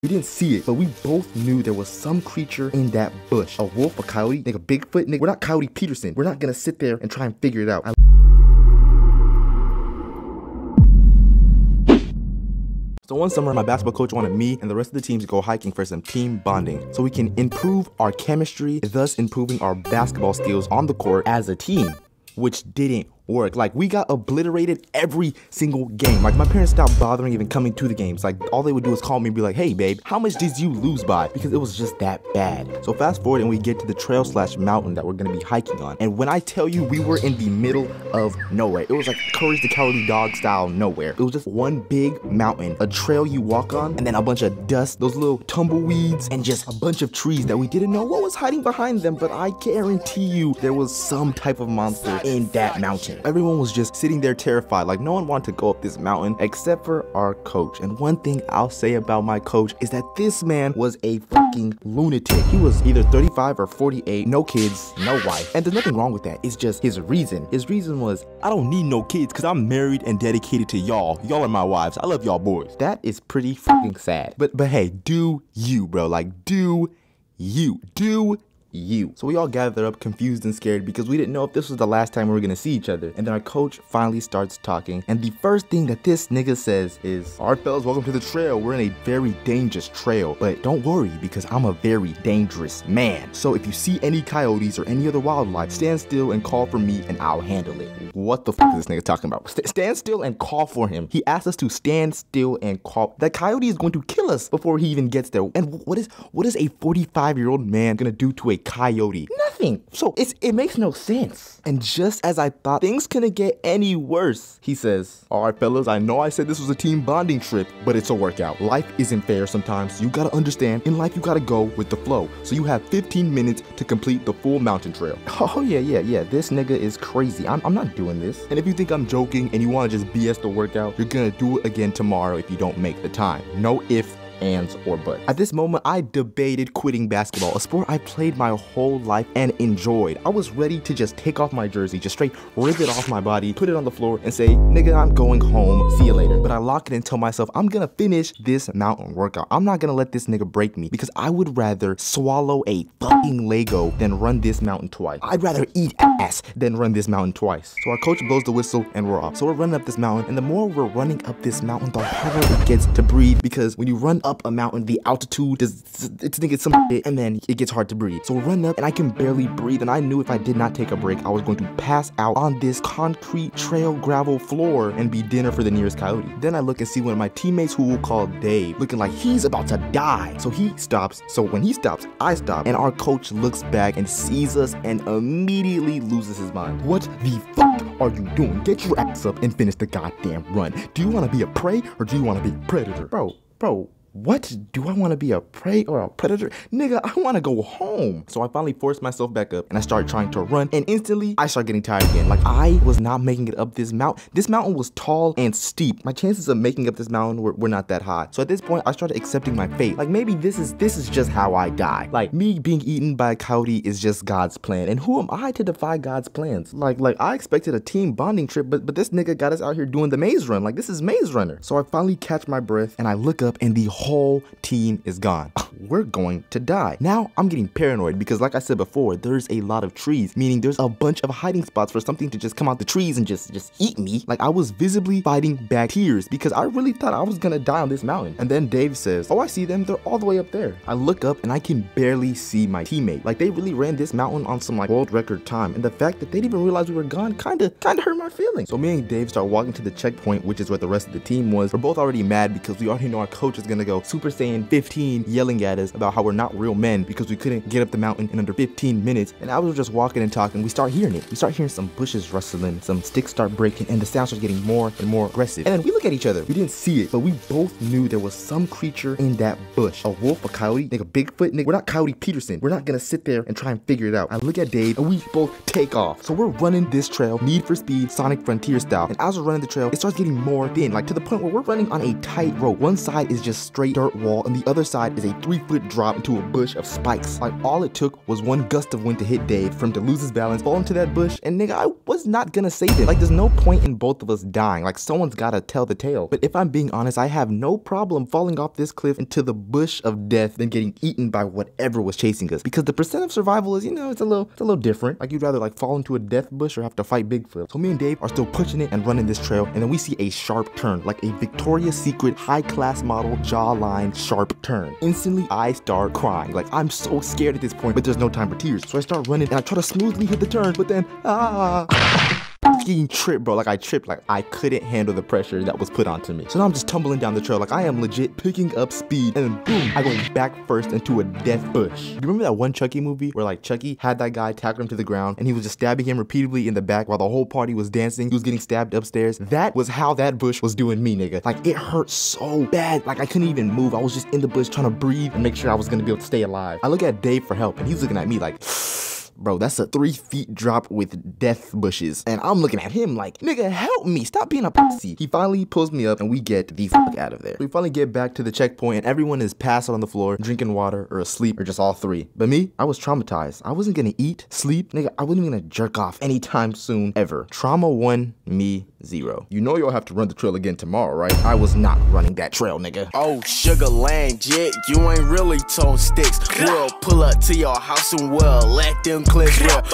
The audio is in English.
We didn't see it, but we both knew there was some creature in that bush. A wolf, a coyote, nigga, Bigfoot, nigga. We're not Coyote Peterson. We're not gonna sit there and try and figure it out. So one summer, my basketball coach wanted me and the rest of the team to go hiking for some team bonding so we can improve our chemistry, thus improving our basketball skills on the court as a team, which didn't work. Like, we got obliterated every single game. Like, my parents stopped bothering even coming to the games. Like, all they would do is call me and be like, hey babe, how much did you lose by? Because it was just that bad. So fast forward and we get to the trail / mountain that we're gonna be hiking on. And when I tell you we were in the middle of nowhere, it was like Courage the Cowardly Dog style nowhere. It was just one big mountain, a trail you walk on, and then a bunch of dust, those little tumbleweeds, and just a bunch of trees that we didn't know what was hiding behind them. But I guarantee you there was some type of monster in that mountain. Everyone was just sitting there terrified. Like, no one wanted to go up this mountain except for our coach. And one thing I'll say about my coach is that this man was a fucking lunatic. He was either 35 or 48, no kids, no wife. And there's nothing wrong with that. It's just his reason. His reason was, I don't need no kids because I'm married and dedicated to y'all. Y'all are my wives. I love y'all boys. That is pretty fucking sad. But hey, do you, bro. Like, do you. So we all gathered up confused and scared because we didn't know if this was the last time we were gonna see each other. And then our coach finally starts talking, and the first thing that this nigga says is, all right fellas, welcome to the trail. We're in a very dangerous trail, but don't worry because I'm a very dangerous man. So if you see any coyotes or any other wildlife, stand still and call for me and I'll handle it. What the fuck is this nigga talking about? Stand still and call for him. He asked us to stand still and call. That coyote is going to kill us before he even gets there. And what is a 45-year-old man gonna do to a coyote? Nothing. So it makes no sense. And just as I thought things couldn't get any worse, he says, all right fellas, I know I said this was a team bonding trip, but it's a workout. Life isn't fair sometimes. You gotta understand, in life you gotta go with the flow. So you have 15 minutes to complete the full mountain trail. Oh yeah, this nigga is crazy. I'm not doing this. And if you think I'm joking and you wanna just BS the workout, you're gonna do it again tomorrow if you don't make the time. No ifs, ands, or buts. At this moment, I debated quitting basketball, a sport I played my whole life and enjoyed. I was ready to just take off my jersey, just straight rip it off my body, put it on the floor, and say, nigga, I'm going home, see you later. But I lock it and tell myself, I'm gonna finish this mountain workout. I'm not gonna let this nigga break me because I would rather swallow a fucking Lego than run this mountain twice. I'd rather eat ass than run this mountain twice. So our coach blows the whistle and we're off. So we're running up this mountain, and the more we're running up this mountain, the harder it gets to breathe, because when you run up a mountain, the altitude it's some shit, and then it gets hard to breathe. So we're running up and I can barely breathe, and I knew if I did not take a break, I was going to pass out on this concrete trail gravel floor and be dinner for the nearest coyote. Then I look and see one of my teammates, who we'll call Dave, looking like he's about to die. So he stops. So when he stops, I stop, and our coach looks back and sees us and immediately loses his mind. What the fuck are you doing? Get your ass up and finish the goddamn run. Do you want to be a prey or do you want to be a predator? Bro, what? Do I want to be a prey or a predator? Nigga, I want to go home. So I finally forced myself back up and I started trying to run, and instantly I started getting tired again. Like, I was not making it up this mountain. This mountain was tall and steep. My chances of making up this mountain were not that high. So at this point, I started accepting my fate. Like, maybe this is just how I die. Like, me being eaten by a coyote is just God's plan. And who am I to defy God's plans? Like I expected a team bonding trip, but this nigga got us out here doing the maze run. Like, this is Maze Runner. So I finally catch my breath and I look up and the whole team is gone. We're going to die. Now I'm getting paranoid because, like I said before, there's a lot of trees, meaning there's a bunch of hiding spots for something to just come out the trees and just eat me. Like, I was visibly fighting back tears because I really thought I was gonna die on this mountain. And then Dave says, oh, I see them. They're all the way up there. I look up and I can barely see my teammate. Like, they really ran this mountain on some like world record time. And the fact that they didn't even realize we were gone kinda hurt my feelings. So me and Dave start walking to the checkpoint, which is where the rest of the team was. We're both already mad because we already know our coach is gonna go Super Saiyan 15, yelling at us about how we're not real men because we couldn't get up the mountain in under 15 minutes. And as we were just walking and talking, we start hearing it. We start hearing some bushes rustling, some sticks start breaking, and the sound starts getting more and more aggressive. And then we look at each other. We didn't see it, but we both knew there was some creature in that bush. A wolf, a coyote, nigga, Bigfoot, nigga. We're not Coyote Peterson. We're not gonna sit there and try and figure it out. I look at Dave and we both take off. So we're running this trail, Need for Speed, Sonic Frontier style. And as we're running the trail, it starts getting more thin, like to the point where we're running on a tight rope. One side is just straight straight dirt wall, and the other side is a 3-foot drop into a bush of spikes. Like, all it took was one gust of wind to hit Dave, for him to lose his balance, fall into that bush, and nigga, I was not gonna save him. Like, there's no point in both of us dying. Like, someone's gotta tell the tale. But if I'm being honest, I have no problem falling off this cliff into the bush of death than getting eaten by whatever was chasing us. Because the percent of survival is, you know, it's a little different. Like, you'd rather like fall into a death bush or have to fight Bigfoot. So me and Dave are still pushing it and running this trail, and then we see a sharp turn, like a Victoria's Secret high-class model jawline sharp turn. Instantly, I start crying. Like, I'm so scared at this point, but there's no time for tears. So I start running and I try to smoothly hit the turn, but then fucking trip, bro. Like, I tripped. Like, I couldn't handle the pressure that was put onto me. So now I'm just tumbling down the trail. Like, I am legit picking up speed, and then boom, I go back first into a death bush. You remember that one Chucky movie where like Chucky had that guy tackle him to the ground and he was just stabbing him repeatedly in the back while the whole party was dancing? He was getting stabbed upstairs. That was how that bush was doing me, nigga. Like, it hurt so bad. Like, I couldn't even move. I was just in the bush trying to breathe and make sure I was gonna be able to stay alive. I look at Dave for help, and he's looking at me like, bro, that's a 3-foot drop with death bushes. And I'm looking at him like, nigga, help me. Stop being a pussy. He finally pulls me up and we get the fuck out of there. We finally get back to the checkpoint and everyone is passed out on the floor, drinking water or asleep or just all three. But me, I was traumatized. I wasn't gonna eat, sleep, nigga, I wasn't even gonna jerk off anytime soon, ever. Trauma 1, me 0. You know you'll have to run the trail again tomorrow, right? I was not running that trail, nigga. Oh, Sugar Land, Jet, you ain't really told sticks. We'll pull up to your house and we'll let them clips rip.